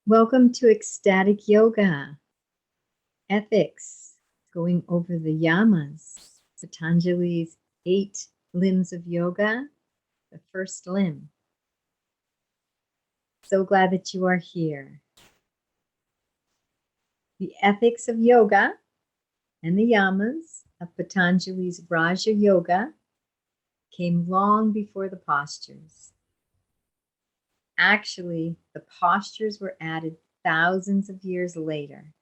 Welcome to Ecstatic Yoga, Ethics, going over the Yamas, Patanjali's 8 limbs of yoga, the first limb. So glad that you are here. The ethics of yoga and the Yamas of Patanjali's Raja Yoga came long before the postures. Actually, the postures were added thousands of years later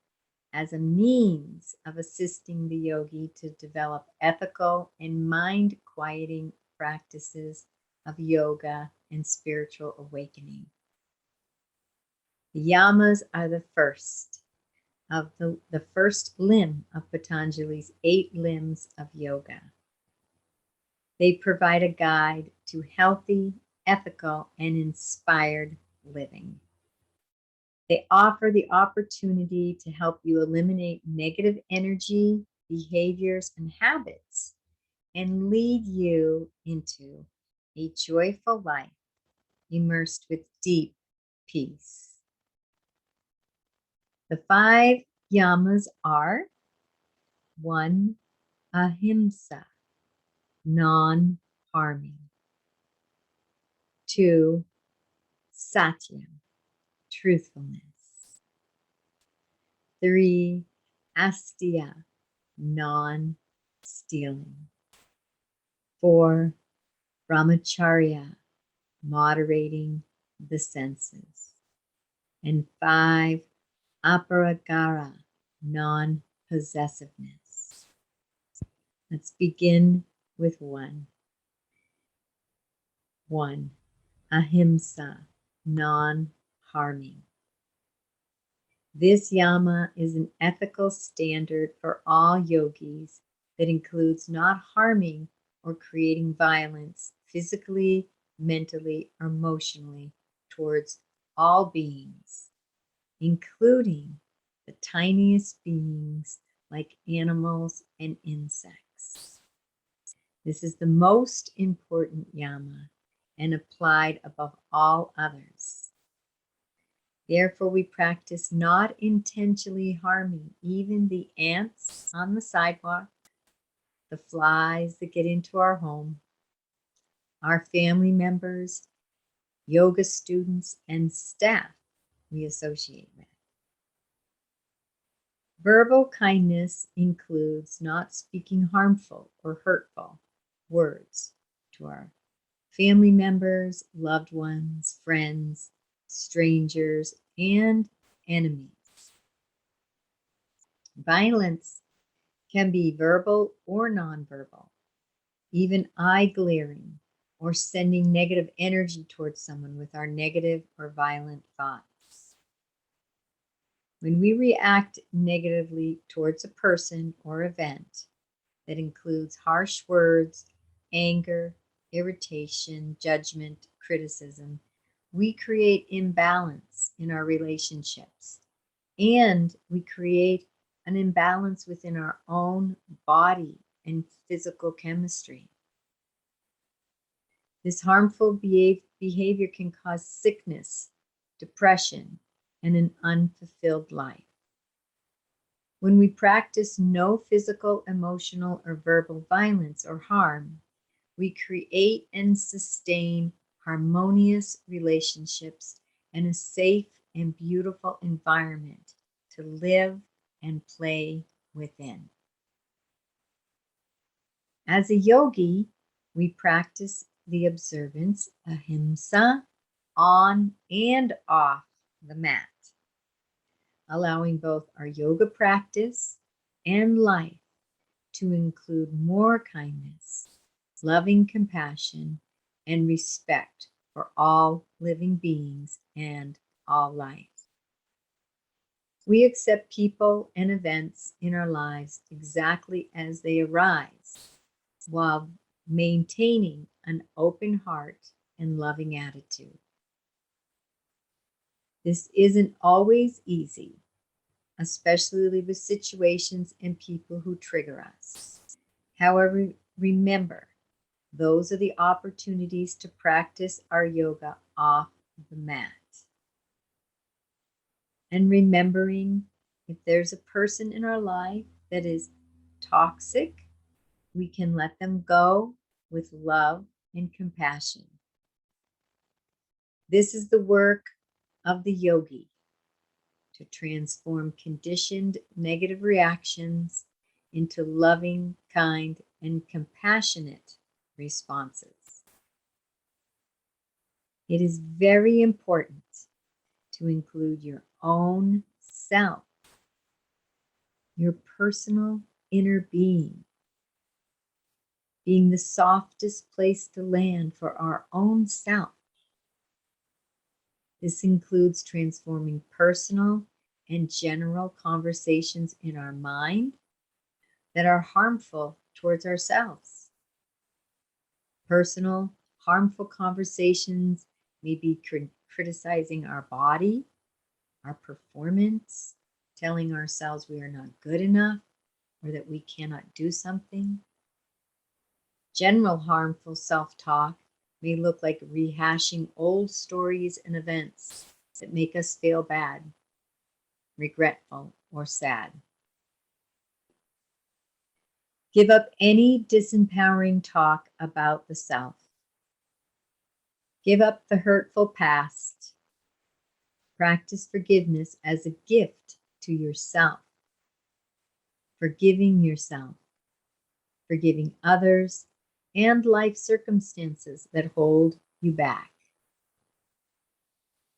as a means of assisting the yogi to develop ethical and mind-quieting practices of yoga and spiritual awakening. The yamas are the first of the first limb of Patanjali's 8 limbs of yoga. They provide a guide to healthy, ethical, and inspired living. They offer the opportunity to help you eliminate negative energy, behaviors, and habits, and lead you into a joyful life immersed with deep peace. The 5 yamas are 1. Ahimsa, non-harming. 2. Satya, truthfulness. 3. Asteya, non-stealing. 4. Brahmacharya, moderating the senses. And 5. Aparigraha, non-possessiveness. Let's begin with 1. 1. Ahimsa, non-harming. This yama is an ethical standard for all yogis that includes not harming or creating violence physically, mentally, or emotionally towards all beings, including the tiniest beings like animals and insects. This is the most important yama and applied above all others. Therefore, we practice not intentionally harming even the ants on the sidewalk, the flies that get into our home, our family members, yoga students, and staff we associate with. Verbal kindness includes not speaking harmful or hurtful words to our family members, loved ones, friends, strangers, and enemies. Violence can be verbal or nonverbal, even eye glaring or sending negative energy towards someone with our negative or violent thoughts. When we react negatively towards a person or event, that includes harsh words, anger, irritation, judgment, criticism, we create imbalance in our relationships, and we create an imbalance within our own body and physical chemistry. This harmful behavior can cause sickness, depression, and an unfulfilled life. When we practice no physical, emotional, or verbal violence or harm, we create and sustain harmonious relationships and a safe and beautiful environment to live and play within. As a yogi, we practice the observance ahimsa on and off the mat, allowing both our yoga practice and life to include more kindness, loving compassion, and respect for all living beings and all life. We accept people and events in our lives exactly as they arise, while maintaining an open heart and loving attitude. This isn't always easy, especially with situations and people who trigger us. However, remember, those are the opportunities to practice our yoga off the mat. And remembering if there's a person in our life that is toxic, we can let them go with love and compassion. This is the work of the yogi, to transform conditioned negative reactions into loving, kind, and compassionate responses. It is very important to include your own self, your personal inner being the softest place to land for our own self. This includes transforming personal and general conversations in our mind that are harmful towards ourselves. Personal, harmful conversations may be criticizing our body, our performance, telling ourselves we are not good enough or that we cannot do something. General harmful self-talk may look like rehashing old stories and events that make us feel bad, regretful, or sad. Give up any disempowering talk about the self. Give up the hurtful past. Practice forgiveness as a gift to yourself. Forgiving yourself, forgiving others, and life circumstances that hold you back.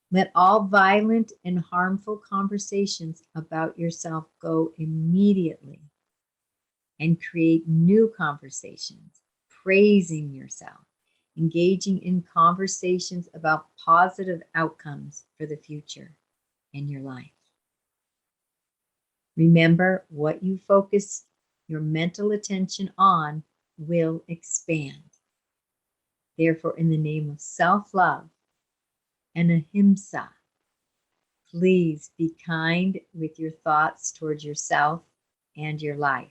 Let all violent and harmful conversations about yourself go immediately and create new conversations, praising yourself, engaging in conversations about positive outcomes for the future in your life. Remember, what you focus your mental attention on will expand. Therefore, in the name of self-love and ahimsa, please be kind with your thoughts towards yourself and your life.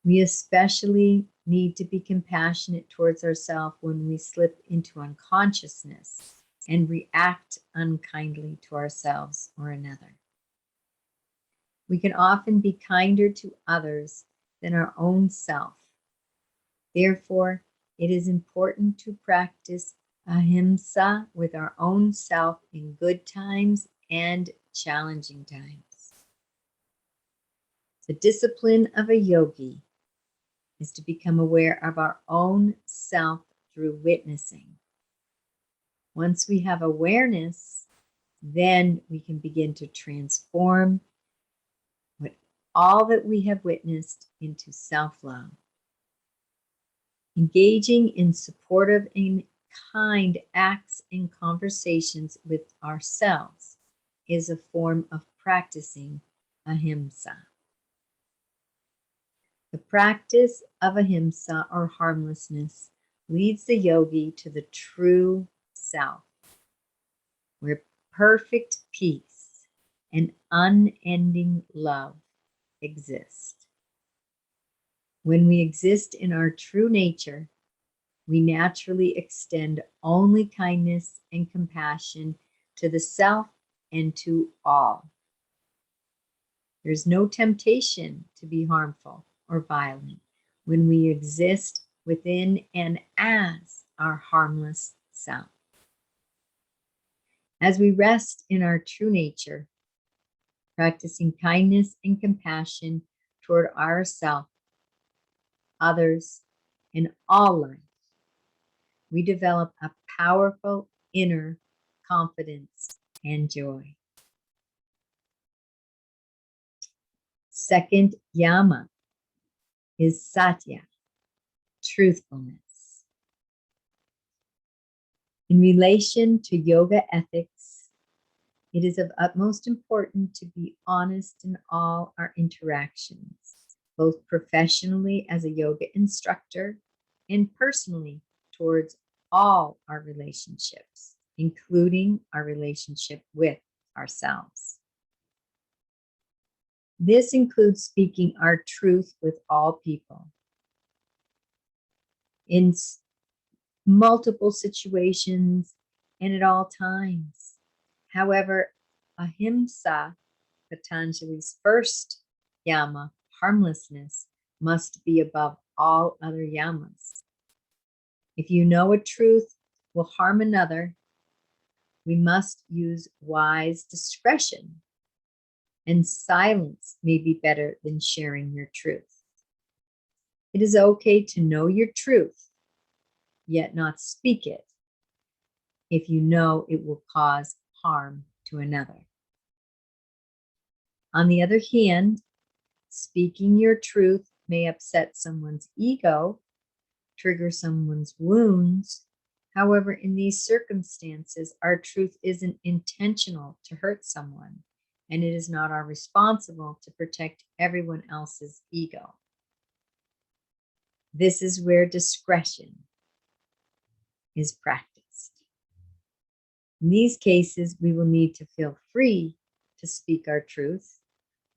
We especially need to be compassionate towards ourselves when we slip into unconsciousness and react unkindly to ourselves or another. We can often be kinder to others than our own self. Therefore, it is important to practice ahimsa with our own self in good times and challenging times. The discipline of a yogi is to become aware of our own self through witnessing. Once we have awareness, then we can begin to transform all that we have witnessed into self-love. Engaging in supportive and kind acts and conversations with ourselves is a form of practicing ahimsa. The practice of ahimsa or harmlessness leads the yogi to the true self, where perfect peace and unending love exist. When we exist in our true nature, we naturally extend only kindness and compassion to the self and to all. There's no temptation to be harmful or violent when we exist within and as our harmless self. As we rest in our true nature, practicing kindness and compassion toward ourselves, others, and all life, we develop a powerful inner confidence and joy. Second yama is Satya, truthfulness. In relation to yoga ethics, it is of utmost importance to be honest in all our interactions, both professionally as a yoga instructor and personally towards all our relationships, including our relationship with ourselves. This includes speaking our truth with all people. In multiple situations and at all times, However, Ahimsa, Patanjali's first yama, harmlessness, must be above all other yamas. If you know a truth will harm another, we must use wise discretion, and silence may be better than sharing your truth. It is okay to know your truth, yet not speak it, if you know it will cause harm to another. On the other hand, speaking your truth may upset someone's ego, trigger someone's wounds. However, in these circumstances, our truth isn't intentional to hurt someone, and it is not our responsibility to protect everyone else's ego. This is where discretion is practiced. In these cases, we will need to feel free to speak our truth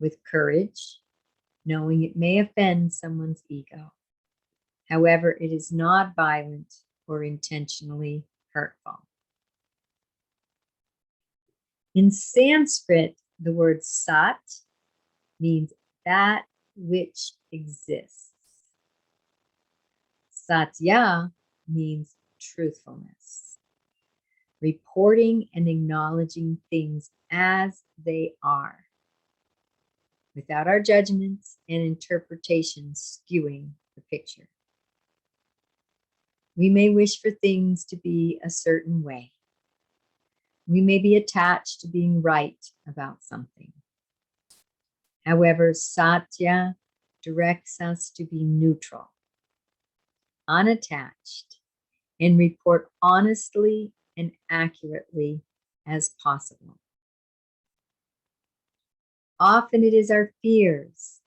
with courage, knowing it may offend someone's ego. However, it is not violent or intentionally hurtful. In Sanskrit, the word sat means that which exists. Satya means truthfulness, reporting and acknowledging things as they are, without our judgments and interpretations skewing the picture. We may wish for things to be a certain way. We may be attached to being right about something. However, Satya directs us to be neutral, unattached, and report honestly and accurately as possible. Often it is our fears,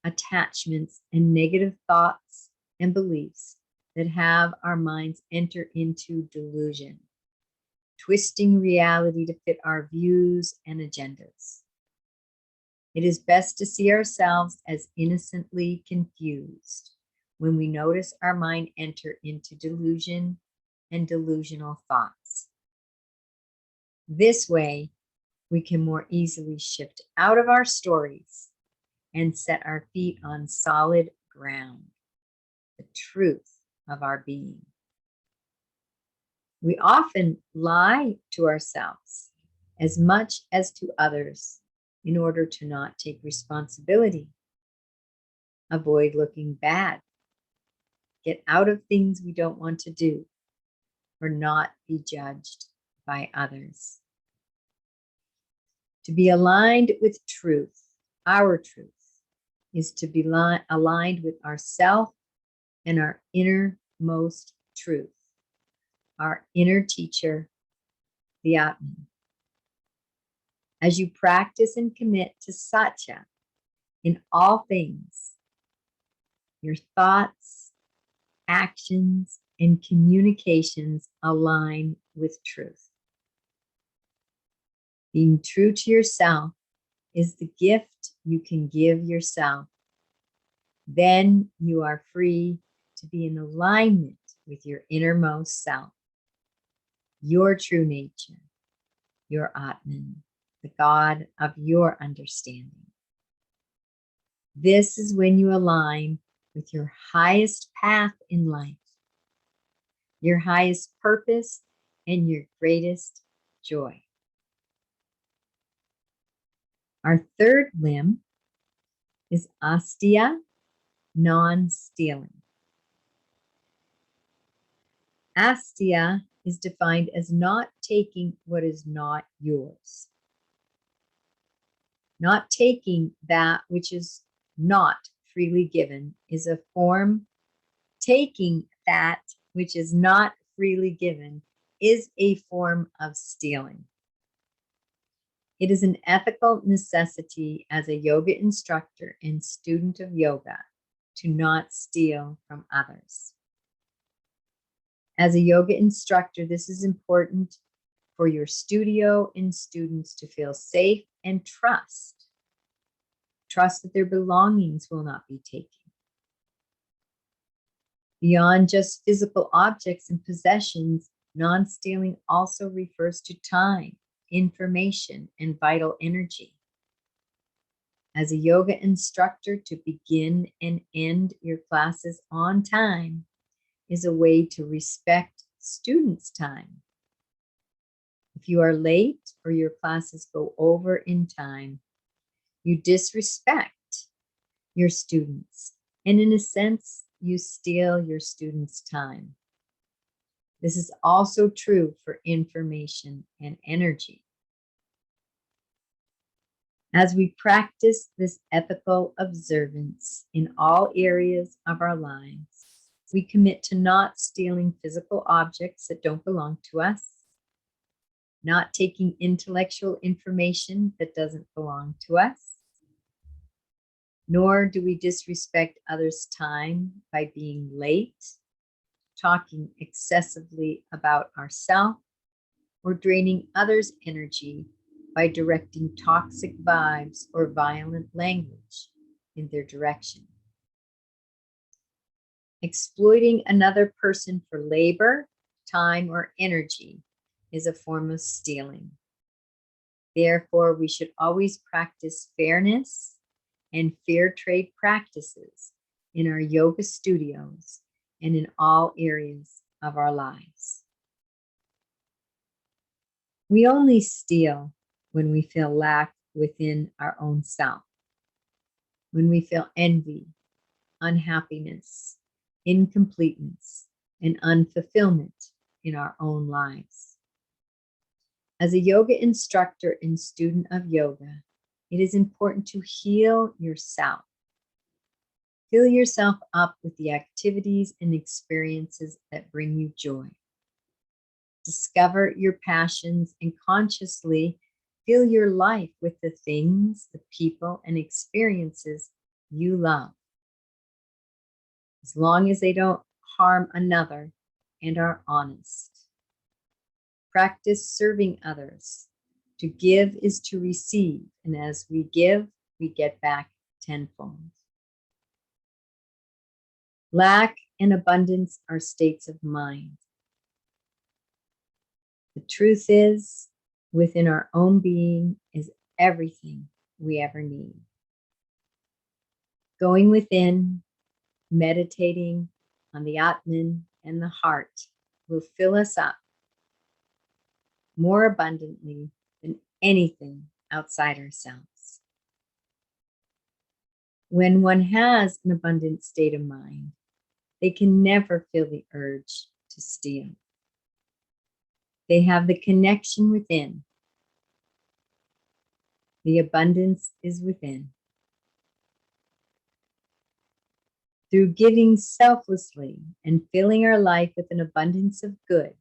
attachments, and negative thoughts and beliefs that have our minds enter into delusion, twisting reality to fit our views and agendas. It is best to see ourselves as innocently confused when we notice our mind enter into delusion and delusional thoughts. This way, we can more easily shift out of our stories and set our feet on solid ground, the truth of our being. We often lie to ourselves as much as to others in order to not take responsibility, avoid looking bad, get out of things we don't want to do, or not be judged by others. To be aligned with truth, our truth, is to be aligned with ourself and our innermost truth, our inner teacher, the Atman. As you practice and commit to Satya in all things, your thoughts, actions, and communications align with truth. Being true to yourself is the gift you can give yourself. Then you are free to be in alignment with your innermost self, your true nature, your Atman, the God of your understanding. This is when you align with your highest path in life, your highest purpose, and your greatest joy. Our third limb is Ostia Non-Stealing. Asteya is defined as not taking what is not yours. Not taking that which is not freely given is a form. Taking that which is not freely given is a form of stealing. It is an ethical necessity as a yoga instructor and student of yoga to not steal from others. As a yoga instructor, this is important for your studio and students to feel safe and trust. Trust that their belongings will not be taken. Beyond just physical objects and possessions, non-stealing also refers to time, information and vital energy. As a yoga instructor, to begin and end your classes on time is a way to respect students' time. If you are late or your classes go over in time, you disrespect your students, and in a sense, you steal your students' time. This is also true for information and energy. As we practice this ethical observance in all areas of our lives, we commit to not stealing physical objects that don't belong to us, not taking intellectual information that doesn't belong to us, nor do we disrespect others' time by being late, talking excessively about ourselves, or draining others' energy by directing toxic vibes or violent language in their direction. Exploiting another person for labor, time, or energy is a form of stealing. Therefore, we should always practice fairness and fair trade practices in our yoga studios and in all areas of our lives. We only steal when we feel lack within our own self, when we feel envy, unhappiness, incompleteness, and unfulfillment in our own lives. As a yoga instructor and student of yoga, it is important to heal yourself. Fill yourself up with the activities and experiences that bring you joy. Discover your passions and consciously fill your life with the things, the people, and experiences you love, as long as they don't harm another and are honest. Practice serving others. To give is to receive, and as we give, we get back tenfold. Lack and abundance are states of mind. The truth is, within our own being is everything we ever need. Going within, meditating on the Atman and the heart will fill us up more abundantly than anything outside ourselves. When one has an abundant state of mind, they can never feel the urge to steal. They have the connection within. The abundance is within. Through giving selflessly and filling our life with an abundance of good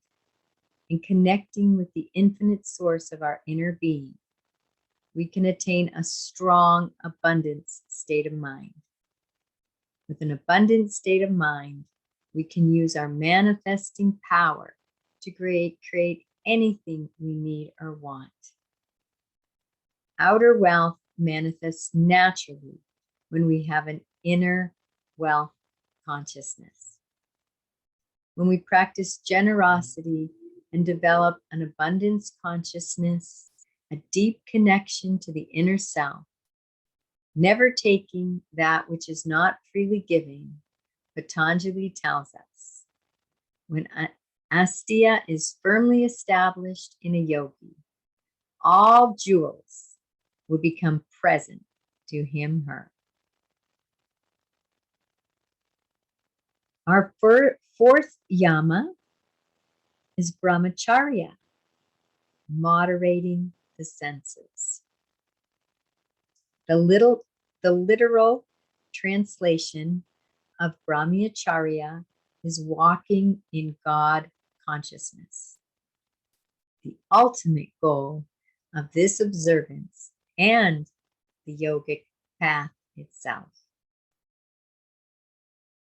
and connecting with the infinite source of our inner being, we can attain a strong abundance state of mind. With an abundant state of mind, we can use our manifesting power to create anything we need or want. Outer wealth manifests naturally when we have an inner wealth consciousness. When we practice generosity and develop an abundance consciousness, a deep connection to the inner self, never taking that which is not freely giving, Patanjali tells us, when Asteya is firmly established in a yogi, all jewels will become present to him, her. Our fourth yama is Brahmacharya, moderating the senses. The literal translation of Brahmacharya is walking in God consciousness. The ultimate goal of this observance and the yogic path itself.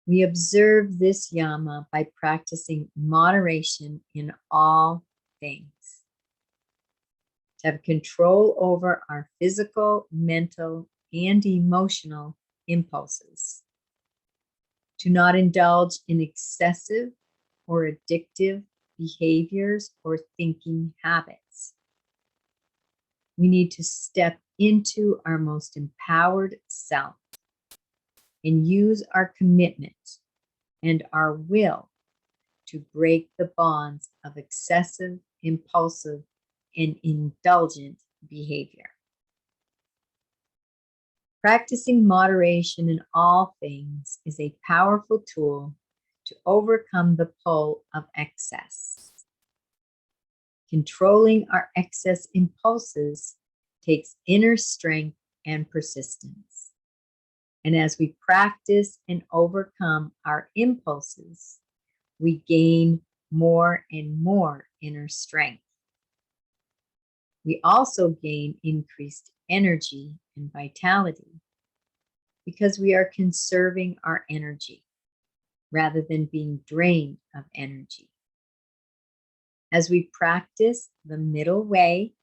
We observe this yama by practicing moderation in all things. To have control over our physical, mental, and emotional impulses. To not indulge in excessive or addictive behaviors or thinking habits. We need to step into our most empowered self and use our commitment and our will to break the bonds of excessive, impulsive, and indulgent behavior. Practicing moderation in all things is a powerful tool to overcome the pull of excess. Controlling our excess impulses takes inner strength and persistence. And as we practice and overcome our impulses, we gain more and more inner strength. We also gain increased energy and vitality because we are conserving our energy rather than being drained of energy. As we practice the middle way,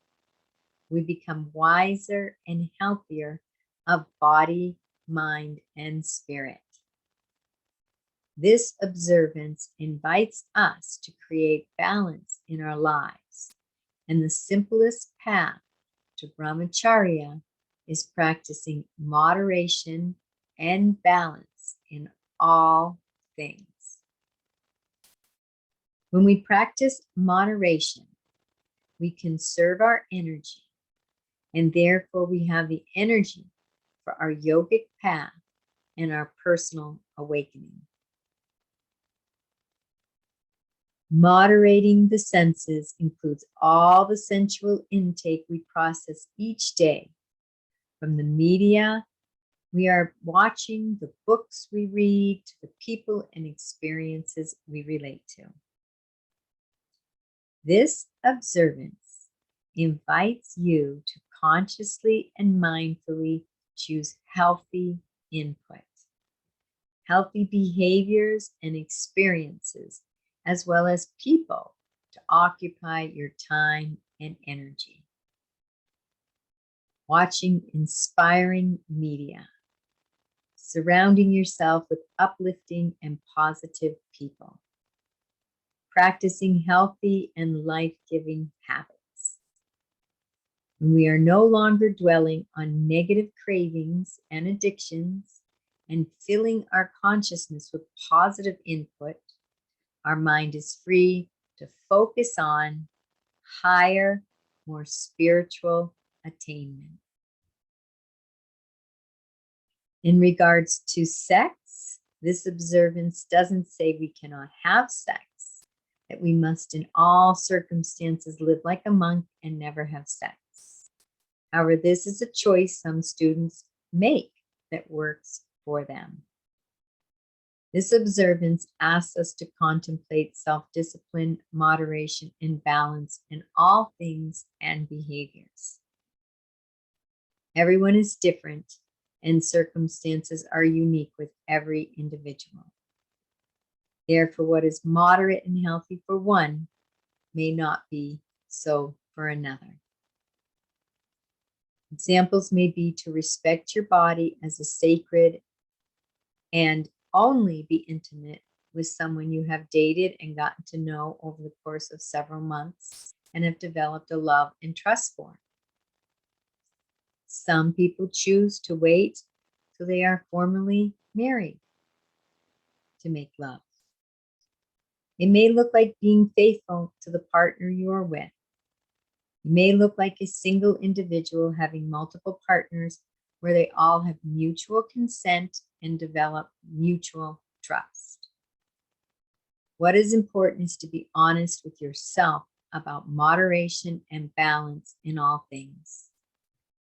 we become wiser and healthier of body, mind, and spirit. This observance invites us to create balance in our lives, and the simplest path to Brahmacharya is practicing moderation and balance in all things. When we practice moderation, we conserve our energy, and therefore we have the energy for our yogic path and our personal awakening. Moderating the senses includes all the sensual intake we process each day. From the media we are watching, the books we read, to the people and experiences we relate to. This observance invites you to consciously and mindfully choose healthy input, healthy behaviors and experiences, as well as people to occupy your time and energy. Watching inspiring media, surrounding yourself with uplifting and positive people, practicing healthy and life-giving habits. When we are no longer dwelling on negative cravings and addictions and filling our consciousness with positive input, our mind is free to focus on higher, more spiritual attainment. In regards to sex, this observance doesn't say we cannot have sex, that we must in all circumstances live like a monk and never have sex. However, this is a choice some students make that works for them. This observance asks us to contemplate self-discipline, moderation, and balance in all things and behaviors. Everyone is different, and circumstances are unique with every individual. Therefore, what is moderate and healthy for one may not be so for another. Examples may be to respect your body as a sacred and only be intimate with someone you have dated and gotten to know over the course of several months and have developed a love and trust for. Some people choose to wait till they are formally married to make love. It may look like being faithful to the partner you are with. It may look like a single individual having multiple partners where they all have mutual consent and develop mutual trust. What is important is to be honest with yourself about moderation and balance in all things.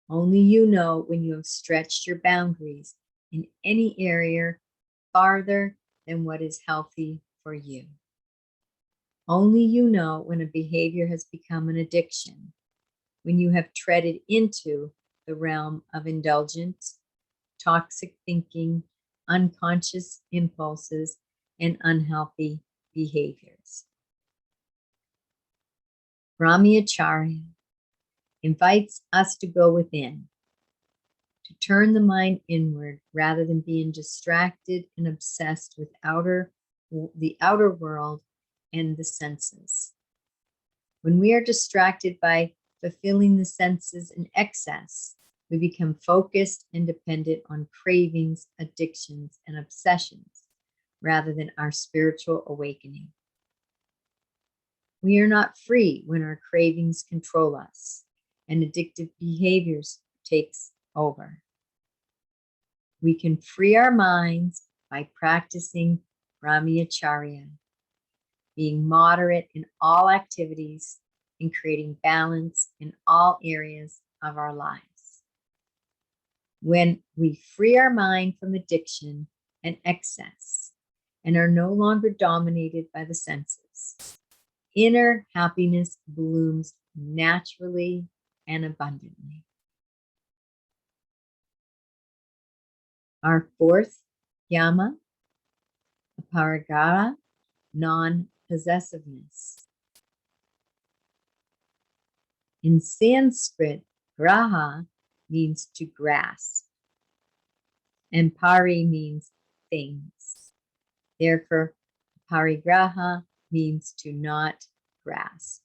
Only you know when you have stretched your boundaries in any area farther than what is healthy for you. Only you know when a behavior has become an addiction, when you have treaded into the realm of indulgence, toxic thinking, unconscious impulses, and unhealthy behaviors. Brahmacharya invites us to go within, to turn the mind inward rather than being distracted and obsessed with the outer world and the senses. When we are distracted by fulfilling the senses in excess, we become focused and dependent on cravings, addictions, and obsessions, rather than our spiritual awakening. We are not free when our cravings control us and addictive behaviors takes over. We can free our minds by practicing Brahmacharya, being moderate in all activities and creating balance in all areas of our lives. When we free our mind from addiction and excess and are no longer dominated by the senses, inner happiness blooms naturally and abundantly. Our fourth Yama, Aparigraha, Non-Possessiveness. In Sanskrit, graha means to grasp, and pari means things. Therefore, Aparigraha means to not grasp.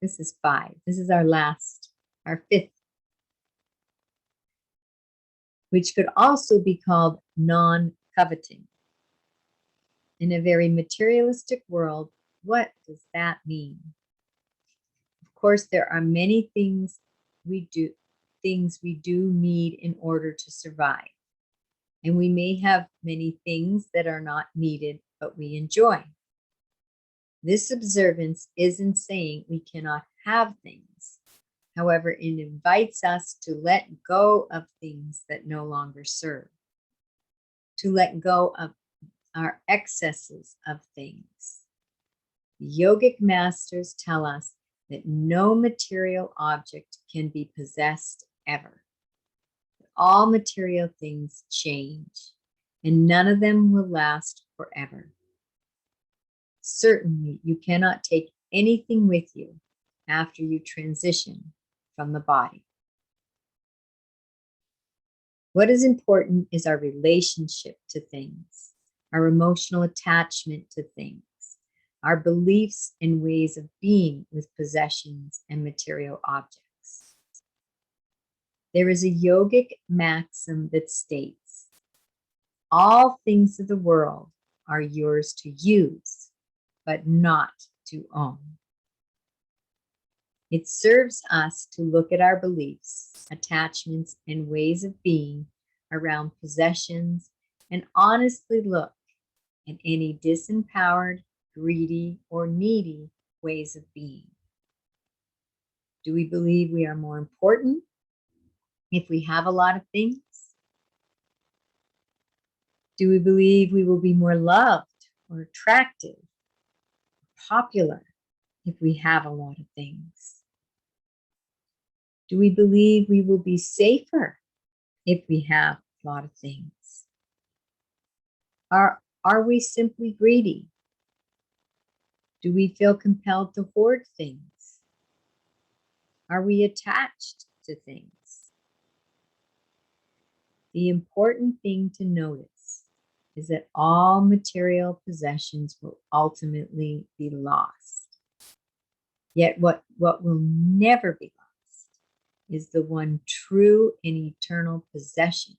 This is 5. This is our fifth, which could also be called non-coveting. In a very materialistic world, what does that mean? Of course, there are many things we do need in order to survive. And we may have many things that are not needed, but we enjoy. This observance isn't saying we cannot have things. However, it invites us to let go of things that no longer serve, to let go of our excesses of things. The yogic masters tell us that no material object can be possessed ever. All material things change, and none of them will last forever. Certainly, you cannot take anything with you after you transition from the body. What is important is our relationship to things, our emotional attachment to things, our beliefs and ways of being with possessions and material objects. There is a yogic maxim that states, all things of the world are yours to use, but not to own. It serves us to look at our beliefs, attachments, and ways of being around possessions and honestly look at any disempowered, greedy, or needy ways of being. Do we believe we are more important if we have a lot of things? Do we believe we will be more loved or attractive, popular if we have a lot of things? Do we believe we will be safer if we have a lot of things? Are we simply greedy? Do we feel compelled to hoard things? Are we attached to things? The important thing to notice is that all material possessions will ultimately be lost. Yet what will never be lost is the one true and eternal possession,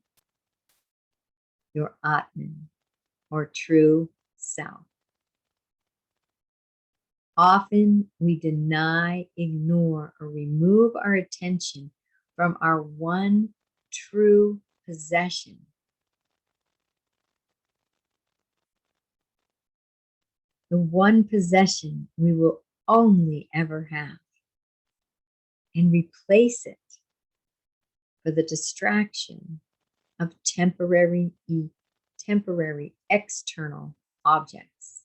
your Atman, or true self. Often we deny, ignore, or remove our attention from our one true possession. The one possession we will only ever have, and replace it for the distraction of temporary external objects,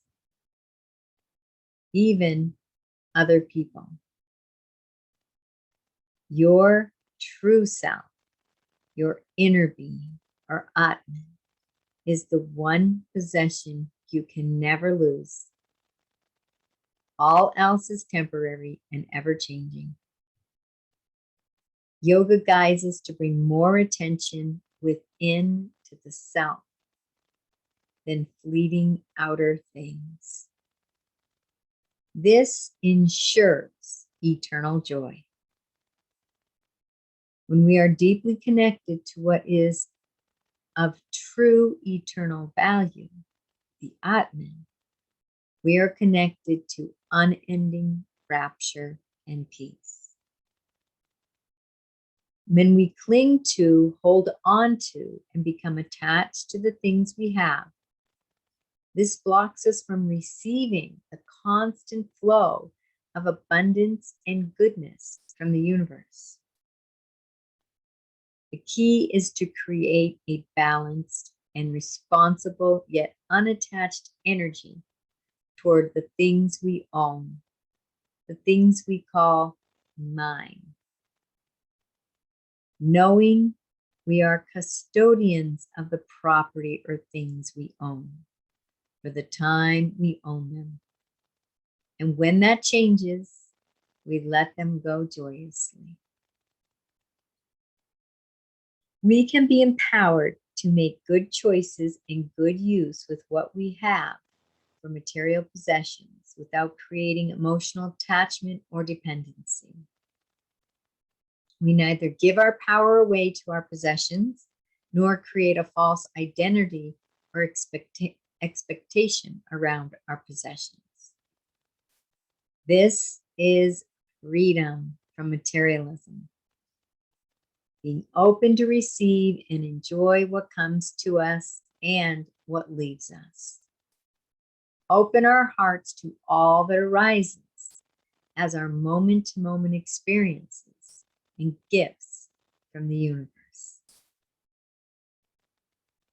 even other people. Your true self, your inner being, or Atman, is the one possession you can never lose. All else is temporary and ever-changing. Yoga guides us to bring more attention within to the self than fleeting outer things. This ensures eternal joy. When we are deeply connected to what is of true eternal value, the Atman, we are connected to unending rapture and peace. When we cling to, hold on to, and become attached to the things we have, this blocks us from receiving the constant flow of abundance and goodness from the universe. The key is to create a balanced and responsible yet unattached energy toward the things we own, the things we call mine. Knowing we are custodians of the property or things we own for the time we own them. And when that changes, we let them go joyously. We can be empowered to make good choices and good use with what we have for material possessions without creating emotional attachment or dependency. We neither give our power away to our possessions nor create a false identity or expectation around our possessions. This is freedom from materialism. Being open to receive and enjoy what comes to us and what leaves us. Open our hearts to all that arises as our moment-to-moment experiences and gifts from the universe.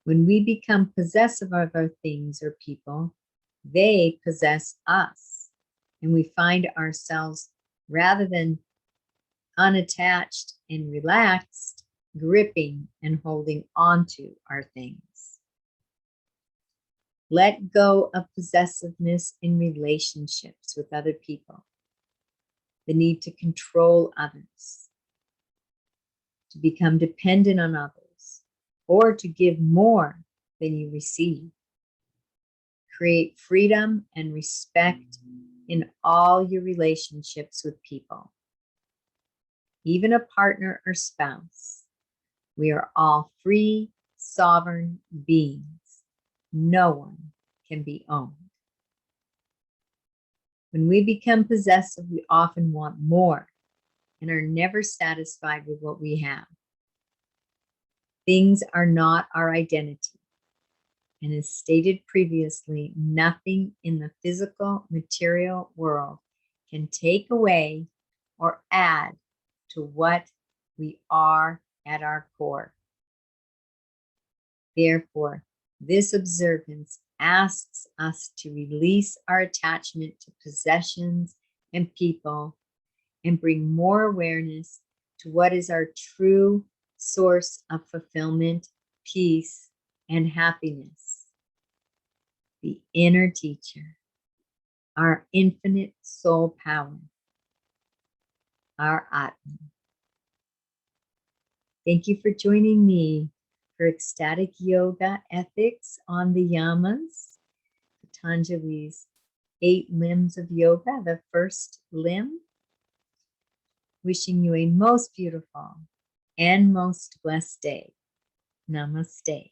When we become possessive of our things or people, they possess us, and we find ourselves, rather than unattached and relaxed, gripping and holding onto our things. Let go of possessiveness in relationships with other people, the need to control others, to become dependent on others, or to give more than you receive. Create freedom and respect in all your relationships with people, even a partner or spouse. We are all free, sovereign beings. No one can be owned. When we become possessive, we often want more and are never satisfied with what we have. Things are not our identity. And as stated previously, nothing in the physical material world can take away or add to what we are at our core. Therefore, this observance asks us to release our attachment to possessions and people and bring more awareness to what is our true source of fulfillment, peace, and happiness. The inner teacher, our infinite soul power, our Atman. Thank you for joining me for ecstatic yoga ethics on the yamas, Patanjali's 8 limbs of yoga, the first limb. Wishing you a most beautiful and most blessed day. Namaste.